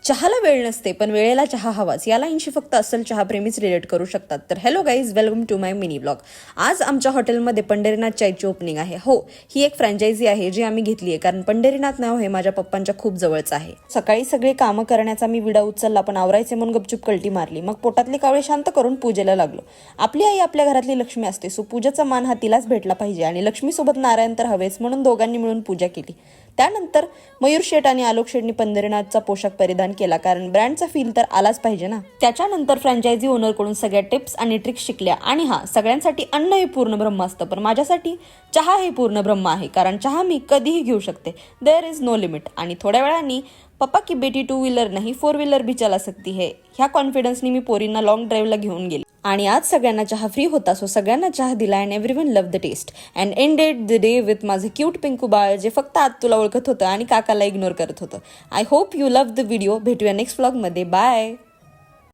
चहाला वेळ नसते पण वेळेला चहा हवाच, याला इंशी फक्त असल चहाप्रेमीच रिलेट करू शकतात. तर hello guys, welcome to my mini blog. आज आमच्या हॉटेलमध्ये पंढरीनाथ चायची ओपनिंग आहे. हो, ही एक फ्रँचायझी आहे जी आम्ही घेतली आहे कारण पंढरीनाथ नाव हे माझ्या पप्पांच्या खूप जवळचं आहे. सकाळी सगळे कामं करण्याचा मी विडा उचलला पण आवरायचे म्हणून गपचूप कल्टी मारली. मग पोटातले कावळे शांत करून पूजेला लागलो. आपली आई आपल्या घरातली लक्ष्मी असते, सो पूजेचा मान हा तिलाच भेटला पाहिजे आणि लक्ष्मीसोबत नारायण तर हवेच, म्हणून दोघांनी मिळून पूजा केली. त्यानंतर मयूर शेठ आणि आलोक शेठनी पंढरीनाथचा पोशाख परिधान केला कारण ब्रँडचा फील तर आलाच पाहिजे ना. त्याच्यानंतर फ्रँचायझी ओनरकडून सगळ्या टिप्स आणि ट्रिक्स शिकल्या. आणि हा, सगळ्यांसाठी अन्न हे पूर्ण ब्रह्म असतं पण माझ्यासाठी चहा हे पूर्ण ब्रह्म आहे कारण चहा मी कधीही घेऊ शकते. There is no limit. आणि थोड्या वेळाने पप्पा की बेटी 2 व्हीलर नाही 4 व्हीलर भी चला सकती है, ह्या कॉन्फिडन्सनी मी पोरींना लॉंग ड्राईव्हला घेऊन गेली. आणि आज सगळ्यांना चहा फ्री होता, सो सगळ्यांना चहा दिला and everyone love the taste and ended the day with माझं क्यूट पिंकू बाळ जे फक्त आज तुला ओळखत होतं आणि काकाला इग्नोर करत होतं. I hope you love the video. भेटूया नेक्स्ट व्लॉगमध्ये. बाय.